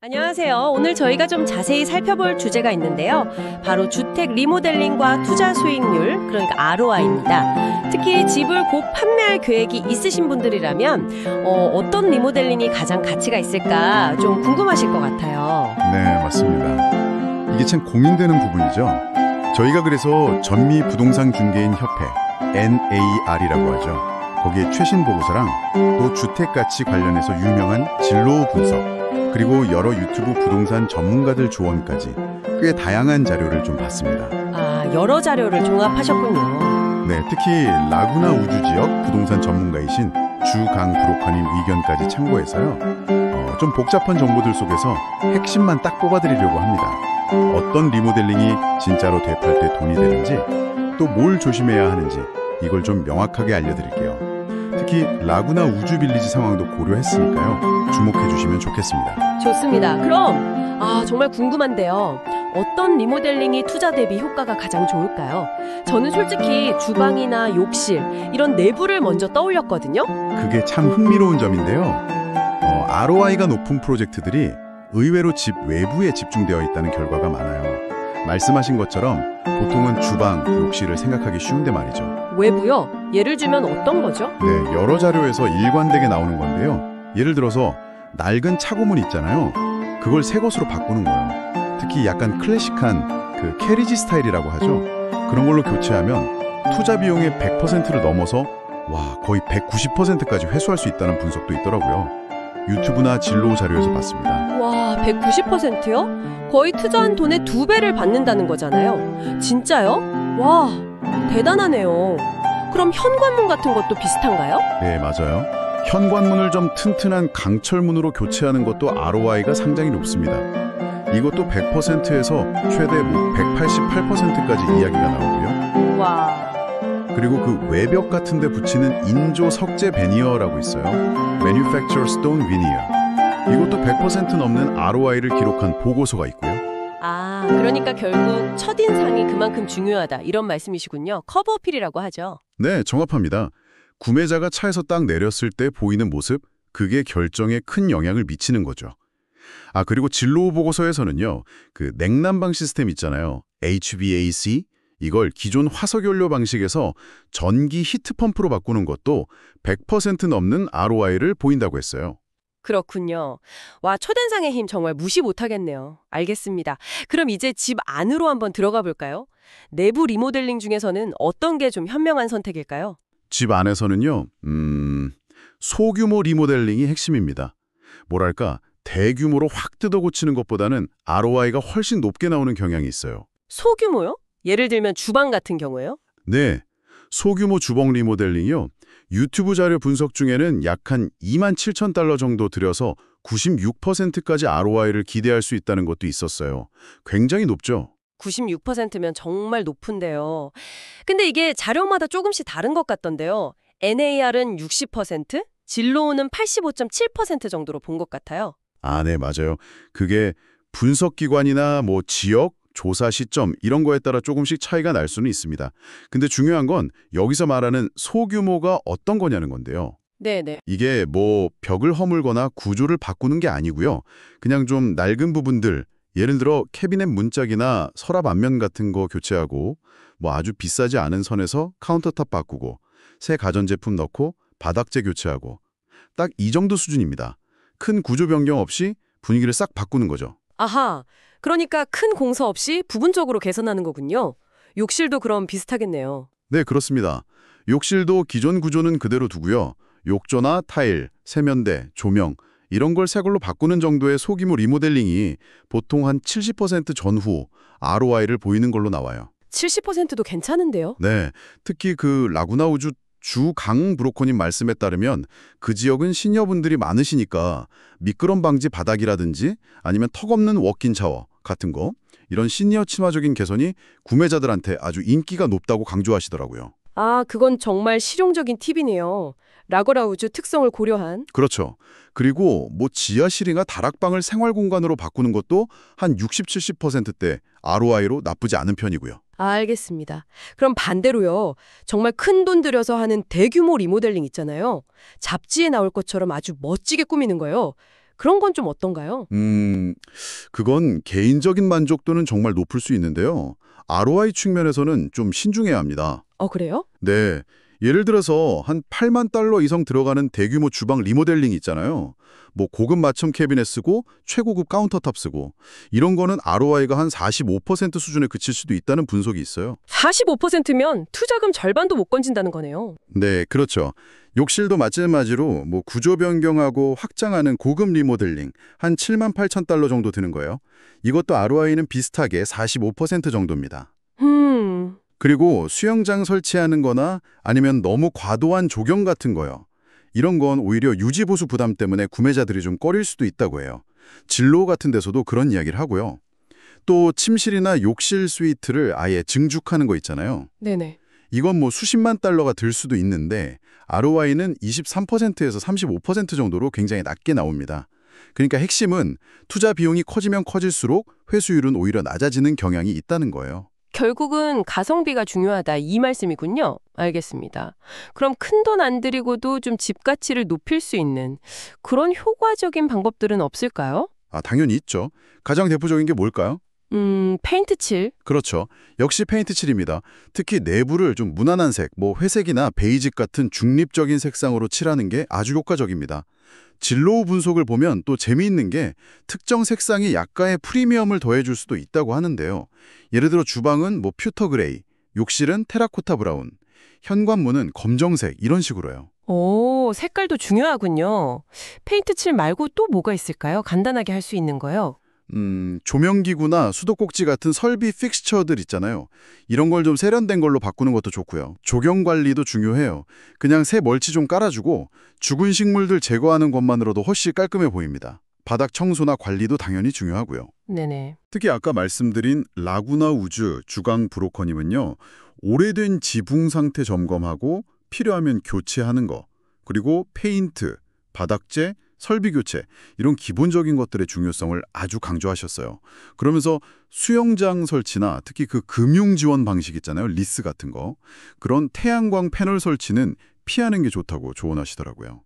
안녕하세요. 오늘 저희가 좀 자세히 살펴볼 주제가 있는데요. 바로 주택 리모델링과 투자 수익률, 그러니까 ROI입니다. 특히 집을 곧 판매할 계획이 있으신 분들이라면 어떤 리모델링이 가장 가치가 있을까 좀 궁금하실 것 같아요. 네, 맞습니다. 이게 참 고민되는 부분이죠. 저희가 그래서 전미 부동산 중개인 협회, NAR이라고 하죠. 거기에 최신 보고서랑 또 주택 가치 관련해서 유명한 진로 분석, 그리고 여러 유튜브 부동산 전문가들 조언까지 꽤 다양한 자료를 좀 봤습니다. 아, 여러 자료를 종합하셨군요. 네, 특히 라구나 우주 지역 부동산 전문가이신 주강 브로커님 의견까지 참고해서요. 좀 복잡한 정보들 속에서 핵심만 딱 뽑아드리려고 합니다. 어떤 리모델링이 진짜로 되팔 때 돈이 되는지, 또 뭘 조심해야 하는지 이걸 좀 명확하게 알려드릴게요. 특히 라구나 우주 빌리지 상황도 고려했으니까요. 주목해 주시면 좋겠습니다. 좋습니다. 그럼 정말 궁금한데요. 어떤 리모델링이 투자 대비 효과가 가장 좋을까요? 저는 솔직히 주방이나 욕실 이런 내부를 먼저 떠올렸거든요. 그게 참 흥미로운 점인데요. ROI가 높은 프로젝트들이 의외로 집 외부에 집중되어 있다는 결과가 많아요. 말씀하신 것처럼 보통은 주방, 욕실을 생각하기 쉬운데 말이죠. 외부요? 예를 들면 어떤 거죠? 네, 여러 자료에서 일관되게 나오는 건데요. 예를 들어서 낡은 차고문 있잖아요. 그걸 새 것으로 바꾸는 거예요. 특히 약간 클래식한 그 캐리지 스타일이라고 하죠. 그런 걸로 교체하면 투자 비용의 100%를 넘어서 거의 190%까지 회수할 수 있다는 분석도 있더라고요. 유튜브나 진로 자료에서 봤습니다. 와, 190%요? 거의 투자한 돈의 2배를 받는다는 거잖아요. 진짜요? 와, 대단하네요. 그럼 현관문 같은 것도 비슷한가요? 네, 맞아요. 현관문을 좀 튼튼한 강철문으로 교체하는 것도 ROI가 상당히 높습니다. 이것도 100%에서 최대 188%까지 이야기가 나오고요. 와. 그리고 그 외벽 같은 데 붙이는 인조 석재 베니어라고 있어요. Manufactured Stone Veneer. 이것도 100% 넘는 ROI를 기록한 보고서가 있고요. 아, 그러니까 결국 첫인상이 그만큼 중요하다 이런 말씀이시군요. 커버 어필이라고 하죠. 네, 정확합니다. 구매자가 차에서 딱 내렸을 때 보이는 모습, 그게 결정에 큰 영향을 미치는 거죠. 그리고 진로 보고서에서는요. 그 냉난방 시스템 있잖아요. HVAC, 이걸 기존 화석연료 방식에서 전기 히트펌프로 바꾸는 것도 100% 넘는 ROI를 보인다고 했어요. 그렇군요. 와, 첫인상의 힘 정말 무시 못하겠네요. 알겠습니다. 그럼 이제 집 안으로 한번 들어가 볼까요? 내부 리모델링 중에서는 어떤 게 좀 현명한 선택일까요? 집 안에서는요. 소규모 리모델링이 핵심입니다. 뭐랄까, 대규모로 확 뜯어 고치는 것보다는 ROI가 훨씬 높게 나오는 경향이 있어요. 소규모요? 예를 들면 주방 같은 경우에요? 네, 소규모 주방 리모델링이요. 유튜브 자료 분석 중에는 약 한 27,000달러 정도 들여서 96%까지 ROI를 기대할 수 있다는 것도 있었어요. 굉장히 높죠? 96%면 정말 높은데요. 근데 이게 자료마다 조금씩 다른 것 같던데요. NAR은 60%, 진로우는 85.7% 정도로 본 것 같아요. 네, 맞아요. 그게 분석기관이나 지역, 조사 시점 이런 거에 따라 조금씩 차이가 날 수는 있습니다. 근데 중요한 건 여기서 말하는 소규모가 어떤 거냐는 건데요. 네네. 이게 벽을 허물거나 구조를 바꾸는 게 아니고요. 그냥 좀 낡은 부분들, 예를 들어 캐비넷 문짝이나 서랍 앞면 같은 거 교체하고 아주 비싸지 않은 선에서 카운터탑 바꾸고 새 가전제품 넣고 바닥재 교체하고 딱 이 정도 수준입니다. 큰 구조 변경 없이 분위기를 싹 바꾸는 거죠. 아하, 그러니까 큰 공사 없이 부분적으로 개선하는 거군요. 욕실도 그럼 비슷하겠네요. 네, 그렇습니다. 욕실도 기존 구조는 그대로 두고요. 욕조나 타일, 세면대, 조명 이런 걸 새 걸로 바꾸는 정도의 소규모 리모델링이 보통 한 70% 전후 ROI를 보이는 걸로 나와요. 70%도 괜찮은데요? 네, 특히 그 라구나 우주 주강 브로커님 말씀에 따르면 그 지역은 시니어분들이 많으시니까 미끄럼 방지 바닥이라든지 아니면 턱 없는 워킹 샤워 같은 거 이런 시니어 친화적인 개선이 구매자들한테 아주 인기가 높다고 강조하시더라고요. 그건 정말 실용적인 팁이네요. 라거라우즈 특성을 고려한. 그렇죠. 그리고 지하실이나 다락방을 생활 공간으로 바꾸는 것도 한 60-70%대 ROI로 나쁘지 않은 편이고요. 알겠습니다. 그럼 반대로요. 정말 큰 돈 들여서 하는 대규모 리모델링 있잖아요. 잡지에 나올 것처럼 아주 멋지게 꾸미는 거예요. 그런 건 좀 어떤가요? 그건 개인적인 만족도는 정말 높을 수 있는데요. ROI 측면에서는 좀 신중해야 합니다. 그래요? 네. 예를 들어서 한 8만 달러 이상 들어가는 대규모 주방 리모델링 있잖아요. 뭐 고급 맞춤 캐비넷 쓰고 최고급 카운터탑 쓰고 이런 거는 ROI가 한 45% 수준에 그칠 수도 있다는 분석이 있어요. 45%면 투자금 절반도 못 건진다는 거네요. 네, 그렇죠. 욕실도 마찬가지로 뭐 구조 변경하고 확장하는 고급 리모델링 한 7만 8천 달러 정도 드는 거예요. 이것도 ROI는 비슷하게 45% 정도입니다. 그리고 수영장 설치하는 거나 아니면 너무 과도한 조경 같은 거요. 이런 건 오히려 유지보수 부담 때문에 구매자들이 좀 꺼릴 수도 있다고 해요. 진로 같은 데서도 그런 이야기를 하고요. 또 침실이나 욕실 스위트를 아예 증축하는 거 있잖아요. 네네. 이건 뭐 수십만 달러가 들 수도 있는데 ROI는 23%에서 35% 정도로 굉장히 낮게 나옵니다. 그러니까 핵심은 투자 비용이 커지면 커질수록 회수율은 오히려 낮아지는 경향이 있다는 거예요. 결국은 가성비가 중요하다 이 말씀이군요. 알겠습니다. 그럼 큰돈 안 들이고도 좀 집 가치를 높일 수 있는 그런 효과적인 방법들은 없을까요? 당연히 있죠. 가장 대표적인 게 뭘까요? 페인트 칠. 그렇죠. 역시 페인트 칠입니다. 특히 내부를 좀 무난한 색, 뭐 회색이나 베이직 같은 중립적인 색상으로 칠하는 게 아주 효과적입니다. 진로우 분석을 보면 또 재미있는 게 특정 색상이 약간의 프리미엄을 더해줄 수도 있다고 하는데요. 예를 들어 주방은 뭐 퓨터 그레이, 욕실은 테라코타 브라운, 현관문은 검정색 이런 식으로요. 오, 색깔도 중요하군요. 페인트 칠 말고 또 뭐가 있을까요? 간단하게 할 수 있는 거요. 조명기구나 수도꼭지 같은 설비 픽스처들 있잖아요. 이런 걸 좀 세련된 걸로 바꾸는 것도 좋고요. 조경 관리도 중요해요. 그냥 새 멀치 좀 깔아주고 죽은 식물들 제거하는 것만으로도 훨씬 깔끔해 보입니다. 바닥 청소나 관리도 당연히 중요하고요. 네네. 특히 아까 말씀드린 라구나 우즈 주강 브로커님은요. 오래된 지붕 상태 점검하고 필요하면 교체하는 거, 그리고 페인트, 바닥재, 설비 교체 이런 기본적인 것들의 중요성을 아주 강조하셨어요. 그러면서 수영장 설치나 특히 그 금융 지원 방식 있잖아요. 리스 같은 거. 그런 태양광 패널 설치는 피하는 게 좋다고 조언하시더라고요.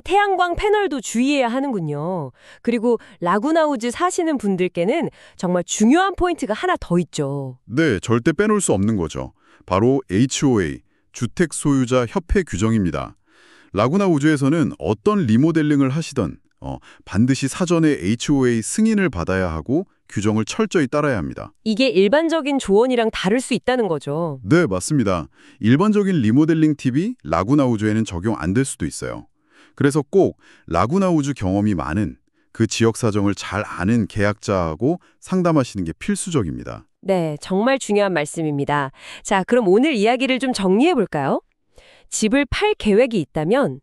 태양광 패널도 주의해야 하는군요. 그리고 라구나우즈 사시는 분들께는 정말 중요한 포인트가 하나 더 있죠. 네, 절대 빼놓을 수 없는 거죠. 바로 HOA, 주택 소유자 협회 규정입니다. 라구나 우주에서는 어떤 리모델링을 하시던 반드시 사전에 HOA 승인을 받아야 하고 규정을 철저히 따라야 합니다. 이게 일반적인 조언이랑 다를 수 있다는 거죠. 네, 맞습니다. 일반적인 리모델링 팁이 라구나 우주에는 적용 안 될 수도 있어요. 그래서 꼭 라구나 우주 경험이 많은 그 지역 사정을 잘 아는 계약자하고 상담하시는 게 필수적입니다. 네, 정말 중요한 말씀입니다. 자, 그럼 오늘 이야기를 좀 정리해 볼까요? 집을 팔 계획이 있다면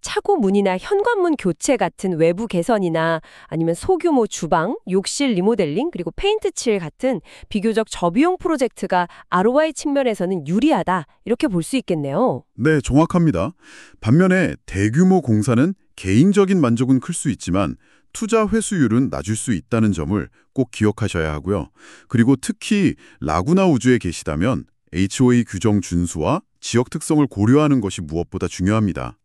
차고 문이나 현관문 교체 같은 외부 개선이나 아니면 소규모 주방, 욕실 리모델링, 그리고 페인트 칠 같은 비교적 저비용 프로젝트가 ROI 측면에서는 유리하다. 이렇게 볼 수 있겠네요. 네, 정확합니다. 반면에 대규모 공사는 개인적인 만족은 클 수 있지만 투자 회수율은 낮을 수 있다는 점을 꼭 기억하셔야 하고요. 그리고 특히 라구나 우주에 계시다면 HOA 규정 준수와 지역 특성을 고려하는 것이 무엇보다 중요합니다.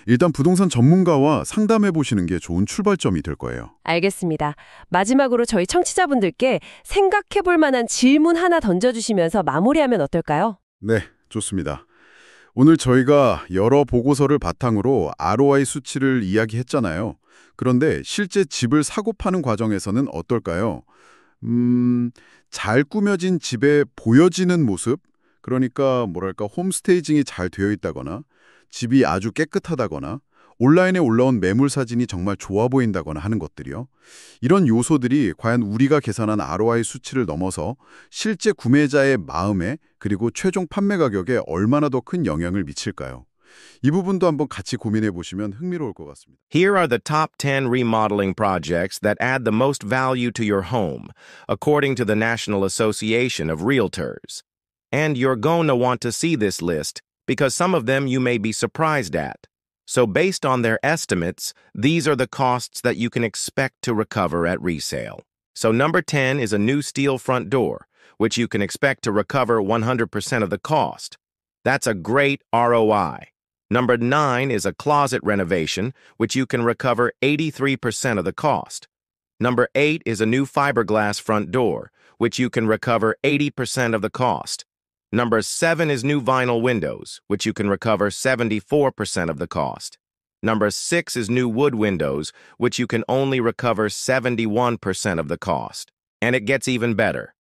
일단 부동산 전문가와 상담해 보시는 게 좋은 출발점이 될 거예요. 알겠습니다. 마지막으로 저희 청취자분들께 생각해 볼 만한 질문 하나 던져주시면서 마무리하면 어떨까요? 네, 좋습니다. 오늘 저희가 여러 보고서를 바탕으로 ROI 수치를 이야기했잖아요. 그런데 실제 집을 사고 파는 과정에서는 어떨까요? 잘 꾸며진 집에 보여지는 모습? 그러니까 뭐랄까 홈스테이징이 잘 되어 있다거나 집이 아주 깨끗하다거나 온라인에 올라온 매물 사진이 정말 좋아 보인다거나 하는 것들이요. 이런 요소들이 과연 우리가 계산한 ROI 수치를 넘어서 실제 구매자의 마음에 그리고 최종 판매 가격에 얼마나 더 큰 영향을 미칠까요? 이 부분도 한번 같이 고민해 보시면 흥미로울 것 같습니다. Here are the top 10 remodeling projects that add the most value to your home, according to the National Association of Realtors. And you're going to want to see this list because some of them you may be surprised at. So based on their estimates, these are the costs that you can expect to recover at resale. So number 10 is a new steel front door, which you can expect to recover 100% of the cost. That's a great ROI. Number 9 is a closet renovation, which you can recover 83% of the cost. Number 8 is a new fiberglass front door, which you can recover 80% of the cost. Number 7 is new vinyl windows, which you can recover 74% of the cost. Number 6 is new wood windows, which you can only recover 71% of the cost. And it gets even better.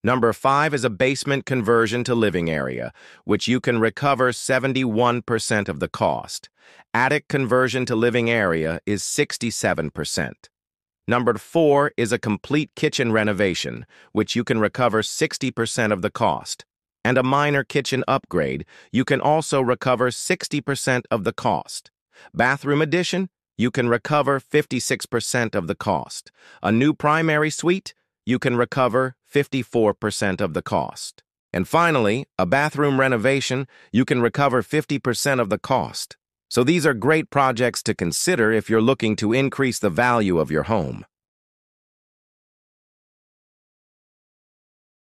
Number 5 is a basement conversion to living area, which you can recover 71% of the cost. Attic conversion to living area is 67%. Number 4 is a complete kitchen renovation, which you can recover 60% of the cost. And a minor kitchen upgrade, you can also recover 60% of the cost. Bathroom addition, you can recover 56% of the cost. A new primary suite, you can recover 54% of the cost. And finally, a bathroom renovation, you can recover 50% of the cost. So these are great projects to consider if you're looking to increase the value of your home.